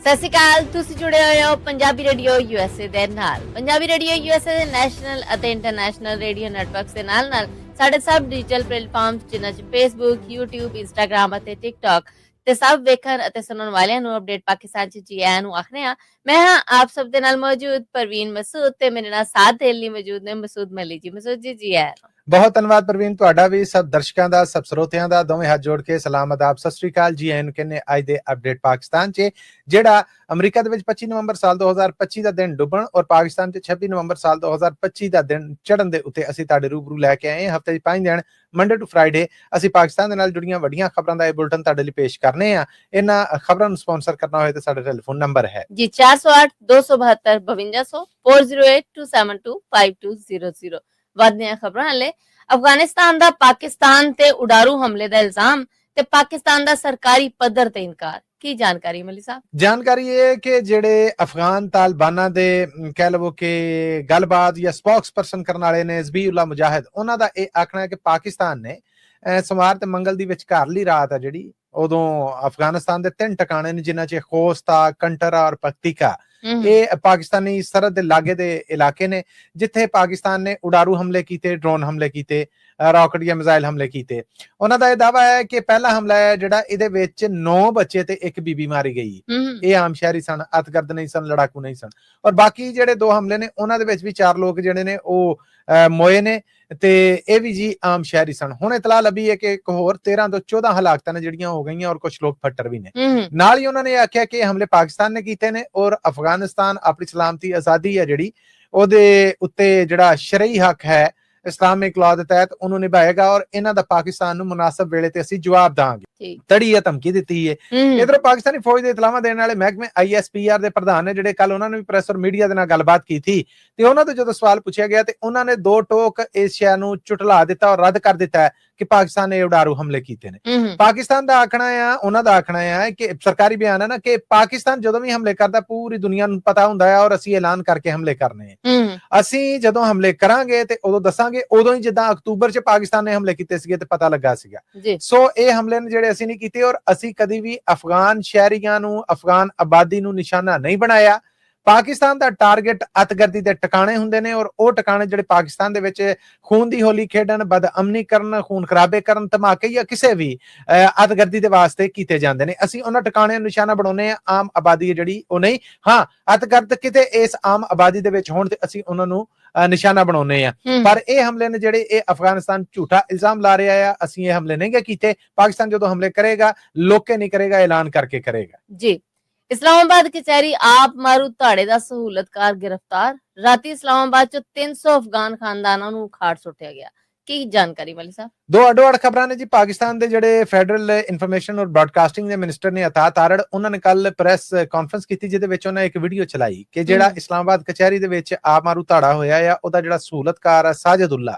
ਸਤਿ ਸ਼੍ਰੀ ਅਕਾਲ। ਤੁਸੀਂ ਜੁੜੇ ਹੋਏ ਹੋ ਪੰਜਾਬੀ ਰੇਡੀਓ USA ਦੇ ਨਾਲ। ਪੰਜਾਬੀ ਰੇਡੀਓ USA ਦੇ ਨੈਸ਼ਨਲ ਅਤੇ ਇੰਟਰਨੈਸ਼ਨਲ ਰੇਡੀਓ ਨੈਟਵਰਕਸ ਦੇ ਨਾਲ ਸਾਡੇ ਸਭ ਡਿਜੀਟਲ ਪਲੇਟਫਾਰਮਸ ਜਿਨ੍ਹਾਂ 'ਚ Facebook, YouTube, Instagram ਅਤੇ TikTok ਤੇ ਸਭ ਵੇਖਣ ਅਤੇ ਸੁਣਨ ਵਾਲਿਆਂ ਨੂੰ ਅਪਡੇਟ ਪਾਕਿਸਤਾਨ 'ਚ ਜੀ ਆਇਆਂ ਨੂੰ ਆਖਦੇ ਹਾਂ। ਮੈਂ ਹਾਂ ਆਪ ਸਭ ਦੇ ਨਾਲ ਮੌਜੂਦ ਪਰਵੀਨ ਮਸੂਦ ਤੇ ਮੇਰੇ ਨਾਲ ਸਾਥ ਦੇਣ ਲਈ ਮੌਜੂਦ ਨੇ ਮਸੂਦ ਮਲਿਕ ਜੀ। ਮਸੂਦ ਜੀ ਆਇਆਂ ਨੂੰ। ਬਹੁਤ ਧੰਨਵਾਦ ਪ੍ਰਵੀਨ, ਤੁਹਾਡਾ ਵੀ, ਸਭ ਦਰਸ਼ਕਾਂ ਦਾ, ਸਭ ਸਰੋਤਿਆਂ ਦਾ ਦੋਵੇਂ ਹੱਥ ਜੋੜ ਕੇ ਸਲਾਮ ਆਦਾਬ ਸਤਿ ਸ੍ਰੀ ਅਕਾਲ ਜੀ ਆਇਆਂ ਨੂੰ ਕਹਿੰਦੇ ਅੱਜ ਦੇ ਅਪਡੇਟ ਪਾਕਿਸਤਾਨ 'ਚ, ਜਿਹੜਾ ਅਮਰੀਕਾ ਦੇ ਵਿੱਚ 25 ਨਵੰਬਰ ਸਾਲ 2025 ਦਾ ਦਿਨ ਡੁੱਬਣ ਔਰ ਪਾਕਿਸਤਾਨ 'ਚ 26 ਨਵੰਬਰ ਸਾਲ 2025 ਦਾ ਦਿਨ ਚੜ੍ਹਨ ਦੇ ਉੱਤੇ ਅਸੀਂ ਤੁਹਾਡੇ ਰੂਬਰੂ ਲੈ ਕੇ ਆਏ। ਹਫ਼ਤੇ 'ਚ 5 ਦਿਨ ਮੰਡੇ ਟੂ ਫਰਾਈਡੇ ਅਸੀਂ ਪਾਕਿਸਤਾਨ ਦੇ ਨਾਲ ਜੁੜੀਆਂ ਵੱਡੀਆਂ ਖਬਰਾਂ ਦਾ ਇਹ ਬੁਲਟਨ ਤੁਹਾਡੇ ਲਈ ਪੇਸ਼ ਕਰਨੇ ਆ। ਇਹਨਾਂ ਖਬਰਾਂ ਨੂੰ ਸਪਾਂਸਰ ਕਰਨਾ ਹੋਏ ਤਾਂ ਸਾਡਾ ਟੈਲੀਫੋਨ ਨੰਬਰ ਹੈ ਜੀ 408 272 5200 408 272 5200। ਵੱਧਦੀਆਂ ਖਬਰਾਂ ਹਲੇ ਅਫਗਾਨਿਸਤਾਨ ਦਾ ਪਾਕਿਸਤਾਨ ਤੇ ਉਡਾਰੂ ਹਮਲੇ ਦਾ ਇਲਜ਼ਾਮ ਤੇ ਪਾਕਿਸਤਾਨ ਦਾ ਸਰਕਾਰੀ ਪੱਧਰ ਤੇ ਇਨਕਾਰ। ਕੀ ਜਾਣਕਾਰੀ ਮਲੀ ਸਾਹਿਬ? ਜਾਣਕਾਰੀ ਇਹ ਕਿ ਜਿਹੜੇ ਅਫਗਾਨ ਤਾਲਿਬਾਨਾਂ ਦੇ ਕਹਿ ਲਵੋ ਕਿ ਗੱਲਬਾਤ ਜਾਂ ਸਪੋਕਸ ਪਰਸਨ ਕਰਨ ਵਾਲੇ ਨੇ ਜ਼ਬੀਉੱਲਾ ਮੁਜਾਹਿਦ, ਉਹਨਾਂ ਦਾ ਇਹ ਆਖਣਾ ਹੈ ਕਿ ਪਾਕਿਸਤਾਨ ਨੇ ਸੋਮਵਾਰ ਤੇ ਮੰਗਲ ਦੀ ਵਿਚਕਾਰਲੀ ਰਾਤ ਆ ਜਿਹੜੀ, ਉਦੋਂ ਅਫਗਾਨਿਸਤਾਨ ਦੇ 3 ਟਿਕਾਣੇ ਨੇ ਜਿਨ੍ਹਾਂ 'ਚ ਖੋਸਤਾ, ਕੰਟਰਾ ਔਰ ਪਖਤੀਕਾ, ਇਹ ਪਾਕਿਸਤਾਨੀ ਸਰਹੱਦ ਦੇ ਲਾਗੇ ਦੇ ਇਲਾਕੇ ਨੇ ਜਿੱਥੇ ਪਾਕਿਸਤਾਨ ਨੇ ਉਡਾਰੂ ਹਮਲੇ ਕੀਤੇ, ਡਰੋਨ ਹਮਲੇ ਕੀਤੇ, ਰਾਕਟ ਜਾਂ ਮਿਜ਼ਾਈਲ ਹਮਲੇ ਕੀਤੇ। ਉਹਨਾਂ ਦਾ ਇਹ ਦਾਅਵਾ ਹੈ ਕਿ ਪਹਿਲਾ ਹਮਲਾ ਹੈ ਜਿਹੜਾ ਇਹਦੇ ਵਿੱਚ 9 ਬੱਚੇ ਤੇ 1 ਬੀਬੀ ਮਾਰੀ ਗਈ। ਇਹ ਆਮ ਸ਼ਹਿਰੀ ਸਨ, ਅਤਗਰਦ ਨਹੀਂ ਸਨ, ਲੜਾਕੂ ਨਹੀਂ ਸਨ। ਔਰ ਬਾਕੀ ਜਿਹੜੇ 2 ਹਮਲੇ ਨੇ ਉਹਨਾਂ ਦੇ ਵਿੱਚ ਵੀ 4 ਲੋਕ ਜਿਹੜੇ ਨੇ ਉਹ ਮੋਏ ਨੇ ਤੇ ਇਹ ਵੀ ਜੀ ਆਮ ਸ਼ਹਿਰੀ ਸਨ। ਹੁਣ ਇਤਲਾਹ ਲੱਭੀ ਹੈ ਕਿ ਇੱਕ ਹੋਰ 13 ਤੋਂ 14 ਹਲਾਕਤਾਂ ਨੇ ਜਿਹੜੀਆਂ ਹੋ ਗਈਆਂ ਔਰ ਕੁਝ ਲੋਕ ਫੱਟਰ ਵੀ ਨੇ। ਨਾਲ ਹੀ ਉਹਨਾਂ ਨੇ ਆਖਿਆ ਕਿ ਹਮਲੇ ਪਾਕਿਸਤਾਨ ਨੇ ਕੀਤੇ ਨੇ ਔਰ ਅਫਗਾਨਿਸਤਾਨ ਆਪਣੀ ਸਲਾਮਤੀ ਆਜ਼ਾਦੀ ਹੈ ਜਿਹੜੀ ਉਹਦੇ ਉੱਤੇ ਜਿਹੜਾ ਸ਼ਰਈ ਹੱਕ ਹੈ ਇਸਲਾਮਿਕ ਲਾਅ ਦੇ ਤਹਿਤ ਉਹਨੂੰ ਨਿਭਾਏਗਾ ਔਰ ਇਹਨਾਂ ਦਾ ਪਾਕਿਸਤਾਨ ਨੂੰ ਮੁਨਾਸਬ ਵੇਲੇ ਤੇ ਅਸੀਂ ਜਵਾਬ ਦਾਂਗੇ। ਤੜੀ ਇਹ ਧਮਕੀ ਦਿੱਤੀ ਹੈ। ਇਧਰ ਪਾਕਿਸਤਾਨੀ ਫੌਜ ਦੇ ਇਤਲਾਹਾਂ ਦੇਣ ਵਾਲੇ ਮਹਿਕਮੇ ISPR ਦੇ ਪ੍ਰਧਾਨ ਨੇ ਜਿਹੜੇ ਕੱਲ ਉਹਨਾਂ ਨੇ ਵੀ ਪ੍ਰੈਸ ਔਰ ਮੀਡੀਆ ਦੇ ਨਾਲ ਗੱਲਬਾਤ ਕੀਤੀ ਤੇ ਉਹਨਾਂ ਤੋਂ ਜਦੋਂ ਸਵਾਲ ਪੁੱਛਿਆ ਗਿਆ ਤੇ ਉਹਨਾਂ ਨੇ 2 ਟੋਕ ਏਸ਼ੀਆ ਨੂੰ ਝੁਟਲਾ ਦਿੱਤਾ ਔਰ ਰੱਦ ਕਰ ਦਿੱਤਾ ਹੈ ਕਿ ਪਾਕਿਸਤਾਨ ਨੇ ਉਡਾਰੂ ਹਮਲੇ ਕੀਤੇ ਨੇ। ਪਾਕਿਸਤਾਨ ਦਾ ਆਖਣਾ ਆ, ਉਹਨਾਂ ਦਾ ਆਖਣਾ ਹੈ ਕਿ ਸਰਕਾਰੀ ਬਿਆਨ ਹੈ ਨਾ ਕਿ ਪਾਕਿਸਤਾਨ ਜਦੋਂ ਵੀ ਹਮਲੇ ਕਰਦਾ ਪੂਰੀ ਦੁਨੀਆ ਨੂੰ ਪਤਾ ਹੁੰਦਾ ਹੈ ਔਰ ਅਸੀਂ ਐਲਾਨ ਕਰਕੇ ਹਮਲੇ ਕਰਨੇ ਆ। ਅਸੀਂ ਜਦੋਂ ਹਮਲੇ ਕਰਾਂਗੇ ਤੇ ਉਦੋਂ ਦੱਸਾਂਗੇ, ਉਦੋਂ ਹੀ ਜਿੱਦਾਂ ਅਕਤੂਬਰ 'ਚ ਪਾਕਿਸਤਾਨ ਨੇ ਹਮਲੇ ਕੀਤੇ ਸੀਗੇ ਤੇ ਪਤਾ ਲੱਗਾ ਸੀਗਾ। ਸੋ ਇਹ ਹਮਲੇ ਨੇ ਜਿਹੜੇ ਅਸੀਂ ਨਹੀਂ ਕੀਤੇ ਔਰ ਅਸੀਂ ਕਦੀ ਵੀ ਅਫਗਾਨ ਸ਼ਹਿਰੀਆਂ ਨੂੰ, ਅਫਗਾਨ ਆਬਾਦੀ ਨੂੰ ਨਿਸ਼ਾਨਾ ਨਹੀਂ ਬਣਾਇਆ। ਪਾਕਿਸਤਾਨ ਦਾ ਟਾਰਗੇਟ ਅਤਗਰਦੀ ਦੇ ਟਿਕਾਣੇ ਹੁੰਦੇ ਨੇ ਔਰ ਉਹ ਟਿਕਾਣੇ ਜਿਹੜੇ ਪਾਕਿਸਤਾਨ ਦੇ ਵਿੱਚ ਖੂਨ ਦੀ ਹੋਲੀ ਖੇਡਣ, ਬਦਅਮਨੀ ਕਰਨ, ਖੂਨ ਖਰਾਬੇ ਕਰਨ, ਧਮਾਕੇ ਜਾਂ ਕਿਸੇ ਵੀ ਅਤਗਰਦੀ ਦੇ ਵਾਸਤੇ ਕੀਤੇ ਜਾਂਦੇ ਨੇ। ਅਸੀਂ ਉਹਨਾਂ ਟਿਕਾਣਿਆਂ ਨੂੰ ਨਿਸ਼ਾਨਾ ਬਣਾਉਂਦੇ ਆ, ਆਮ ਆਬਾਦੀ ਜਿਹੜੀ ਉਹ ਨਹੀਂ। ਹਾਂ, ਅਤਗਰਦ ਕਿਤੇ ਇਸ ਆਮ ਆਬਾਦੀ ਦੇ ਵਿੱਚ ਹੋਣ ਤੇ ਅਸੀਂ ਉਹਨਾਂ ਨੂੰ ਨਿਸ਼ਾਨਾ ਬਣਾਉਂਦੇ ਆ। ਪਰ ਇਹ ਹਮਲੇ ਨੇ ਜਿਹੜੇ ਇਹ ਅਫਗਾਨਿਸਤਾਨ ਝੂਠਾ ਇਲਜ਼ਾਮ ਲਾ ਰਿਹਾ ਆ, ਅਸੀਂ ਇਹ ਹਮਲੇ ਨਹੀਂ ਕੀਤੇ। ਪਾਕਿਸਤਾਨ ਜਦੋਂ ਹਮਲੇ ਕਰੇਗਾ ਲੋਕੇ ਨਹੀਂ ਕਰੇਗਾ, ਐਲਾਨ ਕਰਕੇ ਕਰੇਗਾ। ਜੀ। ਇਸਲਾਮਾਬਾਦ ਕਚਹਿਰੀ ਆਪ ਮਾਰੂ ਧਾੜੇ ਦਾ ਸਹੂਲਤਕਾਰ ਗ੍ਰਿਫਤਾਰ। ਰਾਤੀ ਇਸਲਾਮਾਬਾਦ 'ਚ 300 ਅਫਗਾਨ ਖਾਨਦਾਨਾਂ ਨੂੰ ਉਖਾੜ ਸੁੱਟਿਆ ਗਿਆ। ਕੀ ਜਾਣਕਾਰੀ ਮਲੀ ਸਾਹਿਬ? 2 ਅੱਡੋ-ਅੱਡ ਖਬਰਾਂ ਨੇ ਜੀ। ਪਾਕਿਸਤਾਨ ਦੇ ਜਿਹੜੇ ਫੈਡਰਲ ਇਨਫੋਰਮੇਸ਼ਨ ਔਰ ਬ੍ਰਾਡਕਾਸਟਿੰਗ ਦੇ ਮਿਨਿਸਟਰ ਨੇ ਅਤਾ ਤਾਰੜ, ਉਹਨਾਂ ਨੇ ਕੱਲ ਪ੍ਰੈਸ ਕਾਨਫਰੰਸ ਕੀਤੀ ਜਿਹਦੇ ਵਿੱਚ ਉਹਨਾਂ ਇੱਕ ਵੀਡੀਓ ਚਲਾਈ ਕਿ ਜਿਹੜਾ ਇਸਲਾਮਾਬਾਦ ਕਚਹਿਰੀ ਦੇ ਵਿੱਚ ਆਪ ਮਾਰੂ ਧਾੜਾ ਹੋਇਆ ਆ ਉਹਦਾ ਜਿਹੜਾ ਸਹੂਲਤਕਾਰ ਆ ਸਾਜਦੁੱਲਾ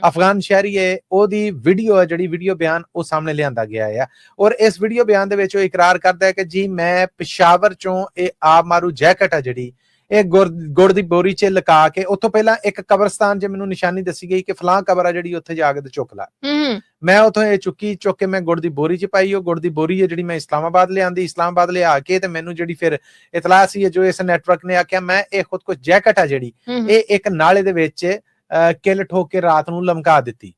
ਅਫਗਾਨ ਸ਼ਹਿਰੀ ਹੈ, ਉਹਦੀ ਵੀਡੀਓ ਹੈ ਜਿਹੜੀ ਵੀਡੀਓ ਬਿਆਨ ਉਹ ਸਾਹਮਣੇ ਲਿਆਂਦਾ ਗਿਆ ਆ ਔਰ ਇਸ ਵੀਡੀਓ ਬਿਆਨ ਦੇ ਵਿੱਚ ਉਹ ਇਕਰਾਰ ਕਰਦਾ ਹੈ ਕਿ ਜੀ ਮੈਂ ਪਿਸ਼ਾਵਰ ਚੋਂ ਇਹ ਆਪ ਮਾਰੂ ਜੈਕਟ ਆ ਜਿਹੜੀ ਇਹ ਗੁੜ ਦੀ ਬੋਰੀ 'ਚ ਲੁਕਾ ਕੇ, ਉੱਥੋਂ ਪਹਿਲਾਂ ਇੱਕ ਕਬਰਸਤਾਨ 'ਚ ਮੈਨੂੰ ਨਿਸ਼ਾਨੀ ਦੱਸੀ ਗਈ ਕਿ ਫਲਾਂ ਕਬਰ ਆ ਜਿਹੜੀ ਉੱਥੇ ਜਾ ਕੇ ਤੇ ਚੁੱਕ ਲਾ। ਮੈਂ ਉੱਥੋਂ ਇਹ ਚੁੱਕ ਕੇ ਮੈਂ ਗੁੜ ਦੀ ਬੋਰੀ 'ਚ ਪਾਈ। ਉਹ ਗੁੜ ਦੀ ਬੋਰੀ ਹੈ ਜਿਹੜੀ ਮੈਂ ਇਸਲਾਮਾਬਾਦ ਲਿਆਂਦੀ। ਇਸਲਾਮਾਬਾਦ ਲਿਆ ਕੇ ਤੇ ਮੈਨੂੰ ਜਿਹੜੀ ਫਿਰ ਇਤਲਾਹ ਸੀ ਜੋ ਇਸ ਨੈਟਵਰਕ ਨੇ ਆਖਿਆ, ਮੈਂ ਇਹ ਖੁਦ ਕੋ ਜੈਕਟ ਆ ਜਿਹੜੀ ਇਹ ਇੱਕ ਨਾਲੇ ਦੇ ਵਿੱਚ ਕਿੱਲ ਠੋਕ ਕੇ ਰਾਤ ਨੂੰ ਲਮਕਾ ਦਿੱਤੀ।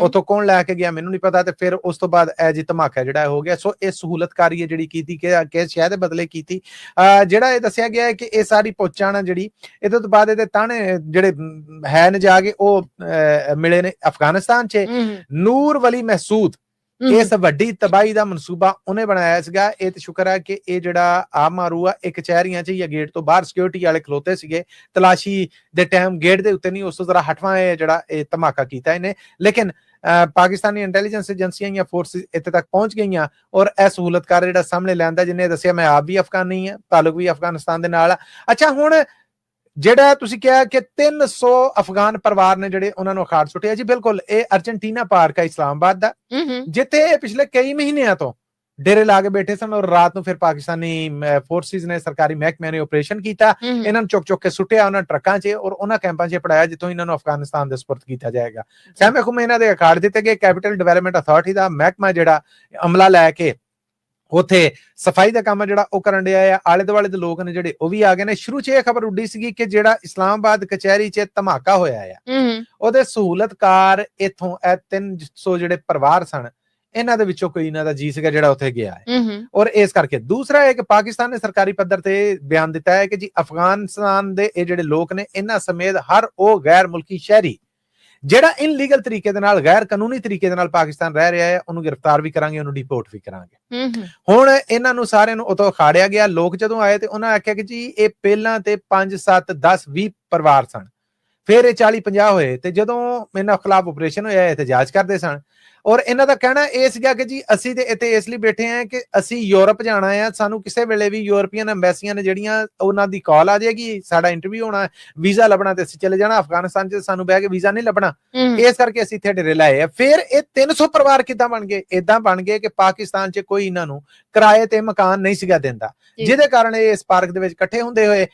ਉੱਥੋਂ ਕੌਣ ਲੈ ਕੇ ਗਿਆ ਮੈਨੂੰ ਨਹੀਂ ਪਤਾ ਤੇ ਫਿਰ ਉਸ ਤੋਂ ਬਾਅਦ ਇਹ ਜੀ ਧਮਾਕਾ ਜਿਹੜਾ ਹੋ ਗਿਆ। ਸੋ ਇਹ ਸਹੂਲਤਕਾਰੀ ਹੈ ਜਿਹੜੀ ਕੀਤੀ ਕਿ ਸ਼ਾਇਦ ਬਦਲੇ ਕੀਤੀ। ਜਿਹੜਾ ਇਹ ਦੱਸਿਆ ਗਿਆ ਹੈ ਕਿ ਇਹ ਸਾਰੀ ਪਹੁੰਚਾਣਾ ਜਿਹੜੀ ਇਹਦੇ ਤੋਂ ਬਾਅਦ ਇਹਦੇ ਤਾਣੇ ਜਿਹੜੇ ਹੈ ਨੇ ਜਾ ਕੇ ਉਹ ਮਿਲੇ ਨੇ ਅਫਗਾਨਿਸਤਾਨ 'ਚ। ਨੂਰ ਵਲੀ ਮਹਿਸੂਦ ਇਸ ਵੱਡੀ ਤਬਾਹੀ ਦਾ ਮਨਸੂਬਾ ਉਹਨੇ ਬਣਾਇਆ ਸੀਗਾ। ਇਹ ਤੇ ਸ਼ੁਕਰ ਹੈ ਕਿ ਇਹ ਜਿਹੜਾ ਆਪ ਮਾਰੂ ਆ ਇਹ ਕਚਹਿਰੀਆਂ 'ਚ ਜਾਂ ਗੇਟ ਤੋਂ ਬਾਹਰ ਸਿਕਿਉਰਿਟੀ ਵਾਲੇ ਖਲੋਤੇ ਸੀਗੇ ਤਲਾਸ਼ੀ ਦੇ ਟਾਈਮ, ਗੇਟ ਦੇ ਉੱਤੇ ਨਹੀਂ, ਉਸ ਤੋਂ ਜ਼ਰਾ ਹਟਵਾਂ ਇਹ ਜਿਹੜਾ ਇਹ ਧਮਾਕਾ ਕੀਤਾ ਇਹਨੇ। ਲੇਕਿਨ ਪਾਕਿਸਤਾਨੀ ਇੰਟੈਲੀਜੈਂਸ ਏਜੰਸੀਆਂ ਜਾਂ ਫੋਰਸਿਸ ਇੱਥੇ ਤੱਕ ਪਹੁੰਚ ਗਈਆਂ ਔਰ ਇਹ ਸਹੂਲਤਕਾਰ ਜਿਹੜਾ ਸਾਹਮਣੇ ਲਿਆਂਦਾ, ਜਿਹਨੇ ਦੱਸਿਆ ਮੈਂ ਆਪ ਵੀ ਅਫਗਾਨੀ ਹਾਂ, ਤਾਲੁਕ ਵੀ ਅਫਗਾਨਿਸਤਾਨ ਦੇ ਨਾਲ ਆ। ਅੱਛਾ, ਹੁਣ ਜਿਹੜਾ ਤੁਸੀਂ ਕਿਹਾ ਕਿ 300 ਅਫਗਾਨ ਪਰਿਵਾਰ ਨੇ ਜਿਹੜੇ ਉਹਨਾਂ ਨੂੰ ਅਖਾੜ ਸੁੱਟਿਆ ਜੀ, ਬਿਲਕੁਲ ਇਹ ਅਰਜਨਟੀਨਾ ਪਾਰਕ ਹੈ ਇਸਲਾਮਾਬਾਦ ਦਾ, ਜਿੱਥੇ ਪਿਛਲੇ ਕਈ ਮਹੀਨਿਆਂ ਤੋਂ ਡੇਰੇ ਲਾ ਕੇ ਬੈਠੇ ਸਨ ਔਰ ਰਾਤ ਨੂੰ ਫਿਰ ਪਾਕਿਸਤਾਨੀ ਫੋਰਸਿਸ ਨੇ, ਸਰਕਾਰੀ ਮਹਿਕਮਿਆਂ ਨੇ ਆਪਰੇਸ਼ਨ ਕੀਤਾ, ਇਹਨਾਂ ਨੂੰ ਚੁੱਕ ਕੇ ਸੁੱਟਿਆ ਉਹਨਾਂ ਟਰੱਕਾਂ 'ਚ ਔਰ ਉਹਨਾਂ ਕੈਂਪਾਂ 'ਚ ਪੜਾਇਆ ਜਿੱਥੋਂ ਇਹਨਾਂ ਨੂੰ ਅਫਗਾਨਿਸਤਾਨ ਦੇ ਸਪੁਰਦ ਕੀਤਾ ਜਾਏਗਾ। ਸਹਿਮੇ ਖੁਮੇ ਇਹਨਾਂ ਦੇ ਅਖਾੜ ਦਿੱਤੇ ਗਏ। ਕੈਪੀਟਲ ਡਿਵੈਲਪਮੈਂਟ ਅਥਾਰਟੀ ਦਾ ਮਹਿਕਮਾ ਜਿਹੜਾ ਅਮਲਾ ਲੈ ਕੇ ਉੱਥੇ ਸਫਾਈ ਦਾ ਕੰਮ ਜਿਹੜਾ ਉਹ ਕਰਨ ਡਿਆ ਆ। ਆਲੇ ਦੁਆਲੇ ਦੇ ਲੋਕ ਨੇ ਜਿਹੜੇ ਉਹ ਵੀ ਆ ਗਏ ਨੇ। ਸ਼ੁਰੂ 'ਚ ਇਹ ਖਬਰ ਉੱਡੀ ਸੀਗੀ ਕਿ ਜਿਹੜਾ ਇਸਲਾਮਾਬਾਦ ਕਚਹਿਰੀ 'ਚ ਧਮਾਕਾ ਹੋਇਆ ਆ ਉਹਦੇ ਸਹੂਲਤਕਾਰ ਇੱਥੋਂ ਇਹ 300 ਜਿਹੜੇ ਪਰਿਵਾਰ ਸਨ ਇਹਨਾਂ ਦੇ ਵਿੱਚੋਂ ਕੋਈ ਇਹਨਾਂ ਦਾ ਜੀ ਸੀਗਾ ਜਿਹੜਾ ਉੱਥੇ ਗਿਆ ਹੈ। ਔਰ ਇਸ ਕਰਕੇ ਦੂਸਰਾ ਹੈ ਕਿ ਪਾਕਿਸਤਾਨ ਨੇ ਸਰਕਾਰੀ ਪੱਧਰ ਤੇ ਬਿਆਨ ਦਿੱਤਾ ਹੈ ਕਿ ਜੀ ਅਫਗਾਨਿਸਤਾਨ ਦੇ ਇਹ ਜਿਹੜੇ ਲੋਕ ਨੇ ਇਹਨਾਂ ਸਮੇਤ ਹਰ ਉਹ ਗੈਰ ਮੁਲਕੀ ਸ਼ਹਿਰੀ ਜਿਹੜਾ ਇਨਲੀਗਲ ਤਰੀਕੇ ਦੇ ਨਾਲ ਗੈਰ ਕਾਨੂੰਨੀ ਤਰੀਕੇ ਦੇ ਨਾਲ ਪਾਕਿਸਤਾਨ ਰਹਿ ਰਿਹਾ ਹੈ ਉਹਨੂੰ ਗ੍ਰਿਫਤਾਰ ਵੀ ਕਰਾਂਗੇ, ਉਹਨੂੰ ਡਿਪੋਰਟ ਵੀ ਕਰਾਂਗੇ। ਹੁਣ ਇਹਨਾਂ ਨੂੰ ਸਾਰਿਆਂ ਨੂੰ ਉਤੋਂ ਖਾੜਿਆ ਗਿਆ। ਲੋਕ ਜਦੋਂ ਆਏ ਤੇ ਉਹਨਾਂ ਆਖਿਆ ਕਿ ਜੀ ਇਹ ਪਹਿਲਾਂ ਤੇ 5 7 10 20 ਪਰਿਵਾਰ ਸਨ, ਫਿਰ ਇਹ 40 50 ਹੋਏ ਤੇ ਜਦੋਂ ਇਹਨਾਂ ਖਿਲਾਫ ਆਪਰੇਸ਼ਨ ਹੋਇਆ ਇਹਤਜਾਜ ਕਰਦੇ ਸਨ। ਔਰ ਇਹਨਾਂ ਦਾ ਕਹਿਣਾ ਇਹ ਸੀਗਾ ਕਿ ਜੀ ਅਸੀਂ ਤੇ ਇੱਥੇ ਇਸ ਲਈ ਬੈਠੇ ਆ ਕਿ ਅਸੀਂ ਯੂਰਪ ਜਾਣਾ ਆ, ਸਾਨੂੰ ਕਿਸੇ ਵੇਲੇ ਵੀ ਯੂਰਪੀਅਨ ਐਮਬੈਸੀਆਂ ਨੇ ਜਿਹੜੀਆਂ ਉਹਨਾਂ ਦੀ ਕਾਲ ਆ ਜਾਏਗੀ, ਸਾਡਾ ਇੰਟਰਵਿਊ ਹੋਣਾ, ਵੀਜ਼ਾ ਲੱਭਣਾ ਤੇ ਅਸੀਂ ਚਲੇ ਜਾਣਾ। ਅਫਗਾਨਿਸਤਾਨ 'ਚ ਸਾਨੂੰ ਬਹਿ ਕੇ ਵੀਜ਼ਾ ਨਹੀਂ ਲੱਭਣਾ, ਇਸ ਕਰਕੇ ਅਸੀਂ ਇੱਥੇ ਡੇਰੇ ਲਾਏ ਆ। ਫਿਰ ਇਹ 300 ਪਰਿਵਾਰ ਕਿੱਦਾਂ ਬਣ ਗਏ? ਏਦਾਂ ਬਣ ਗਏ ਕਿ ਪਾਕਿਸਤਾਨ 'ਚ ਕੋਈ ਇਹਨਾਂ ਨੂੰ ਕਿਰਾਏ ਤੇ ਮਕਾਨ ਨਹੀਂ ਸੀਗਾ ਦਿੰਦਾ, ਜਿਹਦੇ ਕਾਰਨ ਇਹ ਇਸ ਪਾਰਕ ਦੇ ਵਿੱਚ ਇਕੱਠੇ ਹੁੰਦੇ ਹੋਏ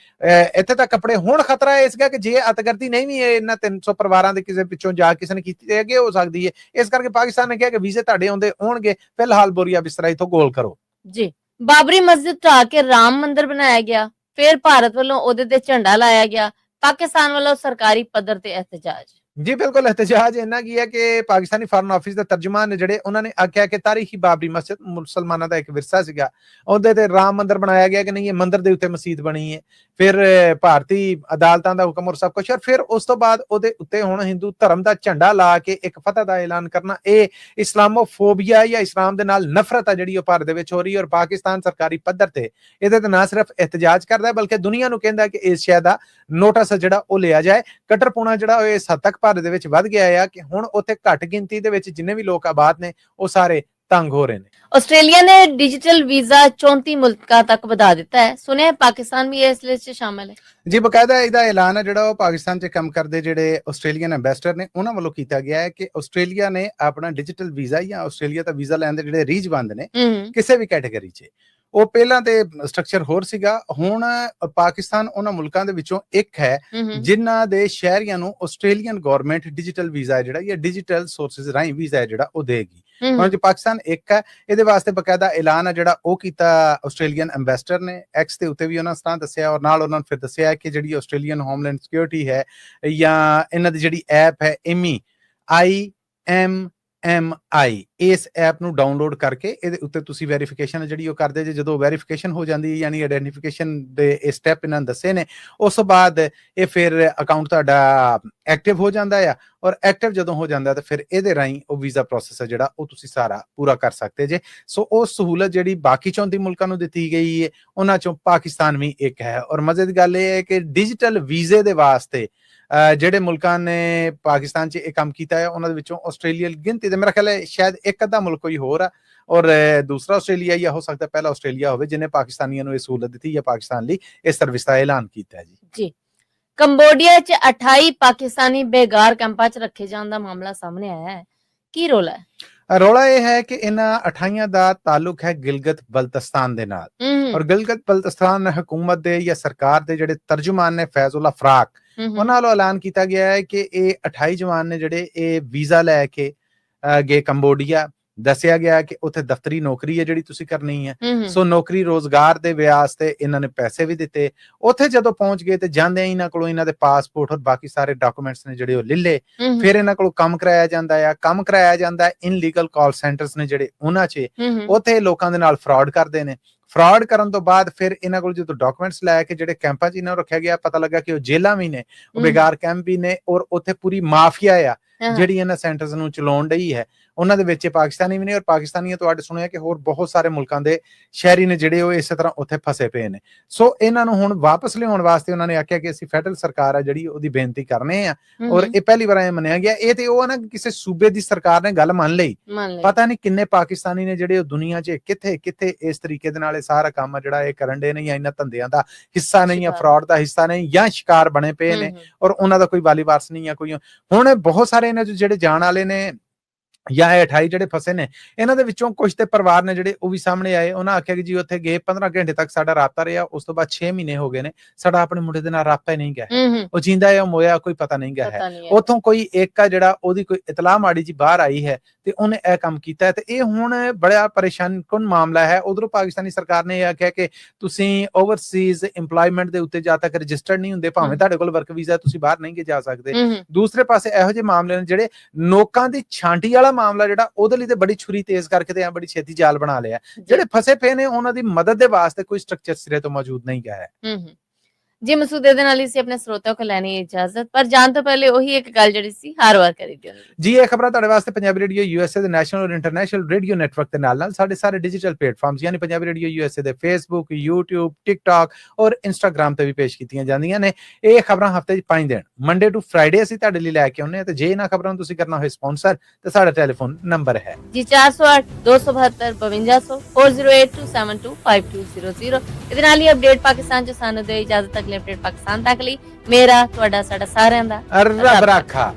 ਇੱਥੇ ਤੱਕ ਕੱਪੜੇ। ਹੁਣ ਖਤਰਾ ਇਸ ਸੀਗਾ ਕਿ ਜੇ ਅਤਗਰਦੀ ਨਹੀਂ ਵੀ ਇਹਨਾਂ 300 ਪਰਿਵਾਰਾਂ ਦੇ ਕਿਸੇ ਪਿੱਛੋਂ ਜਾ ਕਿਸੇ ਨੇ ਕੀਤੀ ਤੇ ਅੱਗੇ ਹੋ ਸਕਦੀ ਹੈ। ਇਸ ਕਰਕੇ ਪਾਕਿਸਤਾਨ ਨੇ ਕਿਹਾ ਕਿ ਵੀਜ਼ੇ ਤੁਹਾਡੇ ਆਉਂਦੇ ਹੋਣਗੇ, ਫਿਲਹਾਲ ਬੋਰੀਆ ਬਿਸਤਰਾ ਇਥੋਂ ਗੋਲ ਕਰੋ ਜੀ। ਬਾਬਰੀ ਮਸਜਿਦ ਢਾ ਕੇ ਰਾਮ ਮੰਦਿਰ ਬਣਾਇਆ ਗਿਆ, ਫਿਰ ਭਾਰਤ ਵੱਲੋਂ ਉਹਦੇ ਤੇ ਝੰਡਾ ਲਾਇਆ ਗਿਆ, ਪਾਕਿਸਤਾਨ ਵੱਲੋਂ ਸਰਕਾਰੀ ਪੱਧਰ ਤੇ ਇਹਤਜਾਜ। ਜੀ ਬਿਲਕੁਲ, ਇਹਤਜਾਜ ਇੰਨਾ ਕੀ ਹੈ ਕਿ ਪਾਕਿਸਤਾਨੀ ਫਾਰਨ ਆਫਿਸ ਦੇ ਤਰਜਮਾਨ ਨੇ ਜਿਹੜੇ ਉਹਨਾਂ ਨੇ ਆਖਿਆ ਕਿ ਤਾਰੀਖੀ ਬਾਬਰੀ ਮਸਜਿਦ ਮੁਸਲਮਾਨਾਂ ਦਾ ਇੱਕ ਵਿਰਸਾ ਸੀਗਾ, ਉਹਦੇ ਤੇ ਰਾਮ ਮੰਦਿਰ ਬਣਾਇਆ ਗਿਆ ਕਿ ਨਹੀਂ, ਇਹ ਮੰਦਿਰ ਦੇ ਉੱਤੇ ਮਸਜਿਦ ਬਣੀ ਹੈ। ਫਿਰ ਭਾਰਤੀ ਅਦਾਲਤਾਂ ਦਾ ਹੁਕਮ ਔਰ ਸਭ ਕੁਛ, ਔਰ ਫਿਰ ਉਸ ਤੋਂ ਬਾਅਦ ਉਹਦੇ ਉੱਤੇ ਹੁਣ ਹਿੰਦੂ ਧਰਮ ਦਾ ਝੰਡਾ ਲਾ ਕੇ ਇੱਕ ਫਤਹ ਦਾ ਐਲਾਨ ਕਰਨਾ, ਇਹ ਇਸਲਾਮੋਫੋਬੀਆ ਜਾਂ ਇਸਲਾਮ ਦੇ ਨਾਲ ਨਫ਼ਰਤ ਆ ਜਿਹੜੀ ਉਹ ਭਾਰਤ ਦੇ ਵਿੱਚ ਹੋ ਰਹੀ ਹੈ। ਔਰ ਪਾਕਿਸਤਾਨ ਸਰਕਾਰੀ ਪੱਧਰ ਤੇ ਇਹਦੇ ਤੇ ਨਾ ਸਿਰਫ ਇਹਤਜਾਜ ਕਰਦਾ ਹੈ ਬਲਕਿ ਦੁਨੀਆ ਨੂੰ ਕਹਿੰਦਾ ਕਿ ਇਸ ਸ਼ੈ ਦਾ ਨੋਟਿਸ ਜਿਹੜਾ ਉਹ ਲਿਆ ਜਾਏ। ਕੱਟੜਪੂਣਾ ਜਿਹੜਾ ਉਹ ਇਸ ਹੱਦ ਤੱਕ ਭਾਰਤ ਦੇ ਵਿੱਚ ਵੱਧ ਗਿਆ ਆ ਕਿ ਹੁਣ ਉੱਥੇ ਘੱਟ ਗਿਣਤੀ ਦੇ ਵਿੱਚ ਜਿੰਨੇ ਵੀ ਲੋਕ ਆਬਾਦ ਨੇ ਉਹ ਸਾਰੇ ਤੰਗ ਹੋ ਰਹੇ ਨੇ। ਆਸਟ੍ਰੇਲੀਆ ਨੇ ਡਿजिटल ਵੀਜ਼ਾ 34 ਮੁਲਕਾਂ ਤੱਕ ਵਧਾ ਦਿੱਤਾ ਹੈ। ਸੁਣਿਆ ਪਾਕਿਸਤਾਨ ਵੀ ਇਸ ਲਿਸਟ 'ਚ ਸ਼ਾਮਲ ਹੈ। ਜੀ ਬਕਾਇਦਾ ਇਹਦਾ ਐਲਾਨ ਹੈ ਜਿਹੜਾ ਉਹ ਪਾਕਿਸਤਾਨ 'ਚ ਕੰਮ ਕਰਦੇ ਜਿਹੜੇ ਆਸਟ੍ਰੇਲੀਅਨ ਐਂਬੈਸਡਰ ਨੇ ਉਹਨਾਂ ਵੱਲੋਂ ਕੀਤਾ ਗਿਆ ਹੈ ਕਿ ਆਸਟ੍ਰੇਲੀਆ ਨੇ ਆਪਣਾ ਡਿजिटल ਵੀਜ਼ਾ ਜਾਂ ਆਸਟ੍ਰੇਲੀਆ ਦਾ ਵੀਜ਼ਾ ਲੈਣ ਦੇ ਜਿਹੜੇ ਰੀਜਬੰਦ ਨੇ ਕਿਸੇ ਵੀ ਕੈਟਾਗਰੀ 'ਚ, ਉਹ ਪਹਿਲਾਂ ਤੇ ਸਟਰਕਚਰ ਹੋਰ ਸੀਗਾ। ਹੁਣ ਪਾਕਿਸਤਾਨ ਉਹਨਾਂ ਮੁਲਕਾਂ ਦੇ ਵਿੱਚੋਂ ਇੱਕ ਹੈ ਜਿਨ੍ਹਾਂ ਦੇ ਸ਼ਹਿਰੀਆਂ ਨੂੰ ਆਸਟ੍ਰੇਲੀਅਨ ਗਵਰਨਮੈਂਟ ਡਿजिटल ਵੀਜ਼ਾ ਜਿਹੜਾ ਜਾਂ ਡਿजिटल ਸੋਰਸਿਸ ਰਾਹੀਂ ਵੀਜ਼ਾ ਜਿਹੜਾ ਉਹ ਦੇਗੀ। ਹੁਣ ਜੇ ਪਾਕਿਸਤਾਨ ਇੱਕ ਹੈ, ਇਹਦੇ ਵਾਸਤੇ ਬਕਾਇਦਾ ਐਲਾਨ ਹੈ ਜਿਹੜਾ ਉਹ ਕੀਤਾ ਆਸਟ੍ਰੇਲੀਅਨ ਐਂਬੈਸਡਰ ਨੇ ਐਕਸ ਦੇ ਉੱਤੇ ਵੀ ਉਹਨਾਂ ਸਥਾਨ ਦੱਸਿਆ, ਔਰ ਨਾਲ ਉਹਨਾਂ ਨੂੰ ਫਿਰ ਦੱਸਿਆ ਕਿ ਜਿਹੜੀ ਆਸਟ੍ਰੇਲੀਅਨ ਹੋਮਲੈਂਡ ਸਿਕਿਉਰਿਟੀ ਹੈ ਜਾਂ ਇਹਨਾਂ ਦੀ ਜਿਹੜੀ ਐਪ ਹੈ IMMI, ਇਸ ਐਪ ਨੂੰ ਡਾਊਨਲੋਡ ਕਰਕੇ ਇਹਦੇ ਉੱਤੇ ਤੁਸੀਂ ਵੈਰੀਫਿਕੇਸ਼ਨ ਜਿਹੜੀ ਉਹ ਕਰਦੇ ਜੇ। ਜਦੋਂ ਵੈਰੀਫਿਕੇਸ਼ਨ ਹੋ ਜਾਂਦੀ ਹੈ ਯਾਨੀ ਆਇਡੈਂਟੀਫਿਕੇਸ਼ਨ ਦੇ ਇਹ ਸਟੈਪ ਇਹਨਾਂ ਨੇ ਦੱਸੇ ਨੇ, ਉਸ ਤੋਂ ਬਾਅਦ ਇਹ ਫਿਰ ਅਕਾਊਂਟ ਤੁਹਾਡਾ ਐਕਟਿਵ ਹੋ ਜਾਂਦਾ ਆ। ਔਰ ਐਕਟਿਵ ਜਦੋਂ ਹੋ ਜਾਂਦਾ ਤਾਂ ਫਿਰ ਇਹਦੇ ਰਾਹੀਂ ਉਹ ਵੀਜ਼ਾ ਪ੍ਰੋਸੈਸ ਹੈ ਜਿਹੜਾ ਉਹ ਤੁਸੀਂ ਸਾਰਾ ਪੂਰਾ ਕਰ ਸਕਦੇ ਜੇ। ਸੋ ਉਹ ਸਹੂਲਤ ਜਿਹੜੀ ਬਾਕੀ 34 ਮੁਲਕਾਂ ਨੂੰ ਦਿੱਤੀ ਗਈ ਹੈ ਉਹਨਾਂ ਚੋਂ ਪਾਕਿਸਤਾਨ ਵੀ ਇੱਕ ਹੈ। ਔਰ ਮਜ਼ੇ ਦੀ ਗੱਲ ਇਹ ਹੈ ਕਿ ਡਿजिटल ਵੀਜ਼ੇ ਦੇ ਵਾਸਤੇ ਜਿਹੜੇ ਮੁਲਕਾਂ ਨੇ ਪਾਕਿਸਤਾਨ 'ਚ ਇਹ ਕੰਮ ਕੀਤਾ ਹੈ ਉਹਨਾਂ ਦੇ ਵਿੱਚੋਂ ਆਸਟ੍ਰੇਲੀਆ ਗਿਣਤੀ ਤੇ ਮੇਰਾ ਖਿਆਲ ਹੈ ਸ਼ਾਇਦ ਇੱਕ ਅੱਧਾ ਮੁਲਕ ਕੋਈ ਹੋਰ ਆ, ਔਰ ਦੂਸਰਾ ਆਸਟ੍ਰੇਲੀਆ ਜਾਂ ਹੋ ਸਕਦਾ ਪਹਿਲਾ ਆਸਟ੍ਰੇਲੀਆ ਹੋਵੇ ਜਿਹਨੇ ਪਾਕਿਸਤਾਨੀਆਂ ਨੂੰ ਇਹ ਸਹੂਲਤ ਦਿੱਤੀ ਜਾਂ ਪਾਕਿਸਤਾਨ ਲਈ ਇਸ ਸਰਵਿਸ ਦਾ ਐਲਾਨ ਕੀਤਾ ਹੈ। ਜੀ ਕੰਬੋਡੀਆ 'ਚ 28 ਪਾਕਿਸਤਾਨੀ ਬੇਗਾਰ ਕੈਂਪਾਂ 'ਚ ਰੱਖੇ ਜਾਣ ਦਾ ਮਾਮਲਾ ਸਾਹਮਣੇ ਆਇਆ ਹੈ। ਕੀ ਰੋਲਾ ਹੈ? ਰੌਲਾ ਇਹ ਹੈ ਕਿ ਇਹਨਾਂ 28 ਦਾ ਤਾਲੁਕ ਹੈ ਗਿਲਗਿਤ ਬਲਤਿਸਤਾਨ ਦੇ ਨਾਲ, ਔਰ ਗਿਲਗਿਤ ਬਲਤਿਸਤਾਨ ਹਕੂਮਤ ਦੇ ਜਾਂ ਸਰਕਾਰ ਦੇ ਜਿਹੜੇ ਤਰਜਮਾਨ ਨੇ ਫੈਜ਼ੁੱਲਾ ਫਰਾਕ, ਉਹਨਾਂ ਵੱਲੋਂ ਐਲਾਨ ਕੀਤਾ ਗਿਆ ਹੈ ਕਿ ਇਹ 28 ਜਵਾਨ ਨੇ ਜਿਹੜੇ ਇਹ ਵੀਜ਼ਾ ਲੈ ਕੇ ਗਏ ਕੰਬੋਡੀਆ। ਦੱਸਿਆ ਗਿਆ ਕਿ ਉੱਥੇ ਦਫ਼ਤਰੀ ਨੌਕਰੀ ਹੈ ਜਿਹੜੀ ਤੁਸੀਂ ਕਰਨੀ ਹੈ, ਸੋ ਨੌਕਰੀ ਰੋਜ਼ਗਾਰ ਦੇ ਵਾਸਤੇ ਇਹਨਾਂ ਨੇ ਪੈਸੇ ਵੀ ਦਿੱਤੇ। ਉੱਥੇ ਜਦੋਂ ਪਹੁੰਚ ਗਏ ਤੇ ਜਾਂਦੇ ਇਹਨਾਂ ਕੋਲੋਂ ਇਹਨਾਂ ਦੇ ਪਾਸਪੋਰਟ ਔਰ ਬਾਕੀ ਸਾਰੇ ਡਾਕੂਮੈਂਟਸ ਨੇ ਜਿਹੜੇ ਉਹ ਲਿੱਲੇ। ਫਿਰ ਇਹਨਾਂ ਕੋਲੋਂ ਕੰਮ ਕਰਾਇਆ ਜਾਂਦਾ ਹੈ ਇਨਲੀਗਲ ਕਾਲ ਸੈਂਟਰਸ ਨੇ ਜਿਹੜੇ ਉਹਨਾਂ 'ਚ, ਉੱਥੇ ਲੋਕਾਂ ਦੇ ਨਾਲ ਫਰਾਡ ਕਰਦੇ ਨੇ। ਫਰਾਡ ਕਰਨ ਤੋਂ ਬਾਅਦ ਫਿਰ ਇਹਨਾਂ ਕੋਲ ਜਦੋਂ ਡਾਕੂਮੈਂਟਸ ਲੈ ਕੇ ਜਿਹੜੇ ਕੈਂਪਾਂ 'ਚ ਇਹਨਾਂ ਨੂੰ ਰੱਖਿਆ ਗਿਆ, ਪਤਾ ਲੱਗਾ ਕਿ ਉਹ ਜੇਲ੍ਹਾਂ ਵੀ ਨੇ, ਉਹ ਬੇਗਾਰ ਕੈਂਪ ਵੀ ਨੇ, ਔਰ ਉੱਥੇ ਪੂਰੀ ਮਾਫੀਆ ਆ ਜਿਹੜੀ ਇਹਨਾਂ ਸੈਂਟਰਸ ਨੂੰ ਚਲਾਉਣ ਡਈ ਹੈ। ਉਹਨਾਂ ਦੇ ਵਿੱਚ ਪਾਕਿਸਤਾਨੀ ਵੀ ਨੇ, ਔਰ ਪਾਕਿਸਤਾਨੀਆਂ ਤੋਂ ਅੱਡ ਸੁਣਿਆ ਕਿ ਹੋਰ ਬਹੁਤ ਸਾਰੇ ਮੁਲਕਾਂ ਦੇ ਸ਼ਹਿਰੀ ਨੇ ਜਿਹੜੇ ਉਹ ਇਸੇ ਤਰ੍ਹਾਂ ਉੱਥੇ ਫਸੇ ਪਏ ਨੇ। ਸੋ ਇਹਨਾਂ ਨੂੰ ਹੁਣ ਵਾਪਸ ਲਿਆਉਣ ਵਾਸਤੇ ਉਹਨਾਂ ਨੇ ਆਖਿਆ ਕਿ ਅਸੀਂ ਫੈਡਰਲ ਸਰਕਾਰ ਆ ਜਿਹੜੀ ਉਹਦੀ ਬੇਨਤੀ ਕਰਨੇ ਆ, ਔਰ ਇਹ ਪਹਿਲੀ ਵਾਰ ਇਹ ਮੰਨਿਆ ਗਿਆ। ਇਹ ਤੇ ਉਹ ਨਾ ਕਿਸੇ ਸੂਬੇ ਦੀ ਸਰਕਾਰ ਨੇ ਗੱਲ ਮੰਨ ਲਈ। ਪਤਾ ਨਹੀਂ ਕਿੰਨੇ ਪਾਕਿਸਤਾਨੀ ਨੇ ਜਿਹੜੇ ਉਹ ਦੁਨੀਆ 'ਚ ਕਿੱਥੇ ਇਸ ਤਰੀਕੇ ਦੇ ਨਾਲ ਇਹ ਸਾਰਾ ਕੰਮ ਜਿਹੜਾ ਇਹ ਕਰਨ ਦੇ ਨੇ, ਜਾਂ ਇਹਨਾਂ ਧੰਦਿਆਂ ਦਾ ਹਿੱਸਾ ਨਹੀਂ, ਜਾਂ ਫਰਾਡ ਦਾ ਹਿੱਸਾ ਨਹੀਂ, ਜਾਂ ਸ਼ਿਕਾਰ ਬਣੇ ਪਏ ਨੇ, ਔਰ ਉਹਨਾਂ ਦਾ ਕੋਈ ਵਾਲੀ ਵਾਰਸ ਨਹੀਂ ਆ ਕੋਈ। ਹੁਣ ਬਹੁਤ ਸਾਰੇ ਇਹਨਾਂ ਜਿਹੜੇ ਜਾਣ ਵਾਲੇ ਨੇ ਜਾਂ ਇਹ 28 ਜਿਹੜੇ ਫਸੇ ਨੇ ਇਹਨਾਂ ਦੇ ਵਿੱਚੋਂ ਕੁਝ ਤੇ ਪਰਿਵਾਰ ਨੇ ਜਿਹੜੇ ਉਹ ਵੀ ਸਾਹਮਣੇ ਆਏ। ਉਹਨਾਂ ਆਖਿਆ ਕਿ ਜੀ ਉੱਥੇ ਗਏ 15 ਘੰਟੇ ਤੱਕ ਸਾਡਾ ਰਾਬਤਾ ਰਿਹਾ, ਉਸ ਤੋਂ ਬਾਅਦ 6 ਮਹੀਨੇ ਹੋ ਗਏ ਨੇ ਸਾਡਾ ਆਪਣੇ ਮੁੰਡੇ ਦੇ ਨਾਲ ਰਾਬਤਾ ਹੀ ਨਹੀਂ ਗਿਆ, ਉਹ ਜਿੰਦਾ ਹੈ ਮੋਇਆ ਕੋਈ ਪਤਾ ਨਹੀਂ ਗਿਆ ਹੈ। ਉੱਥੋਂ ਕੋਈ ਇੱਕ ਆ ਜਿਹੜਾ ਉਹਦੀ ਕੋਈ ਇਤਲਾਹ ਮਾੜੀ ਜੀ ਬਾਹਰ ਆਈ ਹੈ ਤੇ ਉਹਨੇ ਇਹ ਕੰਮ ਕੀਤਾ ਹੈ ਤੇ ਇਹ ਹੁਣ ਬੜਾ ਪਰੇਸ਼ਾਨਕੁਨ ਮਾਮਲਾ ਹੈ। ਉਧਰੋਂ ਪਾਕਿਸਤਾਨੀ ਸਰਕਾਰ ਨੇ ਇਹ ਆਖਿਆ ਕਿ ਤੁਸੀਂ ਓਵਰਸੀਜ਼ ਇੰਪਲੋਇਮੈਂਟ ਦੇ ਉੱਤੇ ਜਦ ਤੱਕ ਰਜਿਸਟਰਡ ਨਹੀਂ ਹੁੰਦੇ, ਭਾਵੇਂ ਤੁਹਾਡੇ ਕੋਲ ਵਰਕ ਵੀਜ਼ਾ, ਤੁਸੀਂ ਬਾਹਰ ਨਹੀਂ ਜਾ ਸਕਦੇ। ਦੂਸਰੇ ਪਾਸੇ ਇਹੋ ਜਿਹੇ ਮਾਮਲੇ ਨੇ ਜਿਹੜੇ ਨੋਕਾਂ ਦੀ ਛਾਂਟੀ ਵਾਲਾ ਮਾਮਲਾ ਜਿਹੜਾ ਉਹਦੇ ਲਈ ਤੇ ਬੜੀ ਛੁਰੀ ਤੇਜ਼ ਕਰਕੇ ਤੇ ਬੜੀ ਛੇਤੀ ਜਾਲ ਬਣਾ ਲਿਆ। ਜਿਹੜੇ ਫਸੇ ਪਏ ਨੇ ਉਹਨਾਂ ਦੀ ਮਦਦ ਦੇ ਵਾਸਤੇ ਕੋਈ ਸਟਰਕਚਰ ਸਿਰੇ ਤੋਂ ਮੌਜੂਦ ਨਹੀਂ ਗਿਆ ਹੈ। ਜੀ ਮਸੂਦ ਦੇ ਨਾਲ ਅਸੀਂ ਆਪਣੇ ਸਰੋਤਿਆਂ ਕੋਲ ਲੈਣੀ ਇਜਾਜ਼ਤ, ਪਰ ਜਾਣ ਤੋਂ ਪਹਿਲੇ ਉਹੀ ਇੱਕ ਗੱਲ ਜਿਹੜੀ ਸੀ ਹਰ ਵਾਰ ਕਰੀ ਦੀ ਹੁੰਦੀ ਜੀ। ਇਹ ਖਬਰਾਂ ਤੁਹਾਡੇ ਵਾਸਤੇ ਪੰਜਾਬੀ ਰੇਡੀਓ ਯੂਐਸਏ ਦੇ ਨੈਸ਼ਨਲ ਔਰ ਇੰਟਰਨੈਸ਼ਨਲ ਰੇਡੀਓ ਨੈਟਵਰਕ ਦੇ ਨਾਲ ਸਾਡੇ ਸਾਰੇ ਡਿਜੀਟਲ ਪਲੇਟਫਾਰਮਸ ਯਾਨੀ ਪੰਜਾਬੀ ਰੇਡੀਓ ਯੂਐਸਏ ਦੇ ਫੇਸਬੁੱਕ, YouTube, TikTok ਔਰ Instagram ਤੇ ਵੀ ਪੇਸ਼ ਕੀਤੀਆਂ ਜਾਂਦੀਆਂ ਨੇ। ਇਹ ਖਬਰਾਂ ਹਫਤੇ 'ਚ 5 ਦਿਨ ਮੰਡੇ ਟੂ ਫਰਾਈਡੇ ਅਸੀਂ ਤੁਹਾਡੇ ਲਈ ਲੈ ਕੇ ਆਉਂਦੇ ਹਾਂ ਤੇ ਜੇ ਇਹਨਾਂ ਖਬਰਾਂ ਨੂੰ ਤੁਸੀਂ ਕਰਨਾ ਹੋਵੇ ਸਪਾਂਸਰ ਤੇ ਸਾਡਾ ਟੈਲੀਫੋਨ ਨੰਬਰ ਹੈ ਜੀ 408 272 5200 4082725200। ਇਹਦੇ ਨਾਲ ਹੀ ਅਪਡੇਟ ਪਾਕਿਸਤਾਨ 'ਚ ਸਾਨੂੰ ਦੇ ਇਜਾਜ਼ਤ। ਅਗਲੇ ਅਪਡੇਟ ਪਾਕਿਸਤਾਨ ਤੱਕ ਲਈ ਮੇਰਾ ਤੁਹਾਡਾ ਸਾਡਾ ਸਾਰਿਆਂ ਦਾ ਰੱਬ ਰਾਖਾ।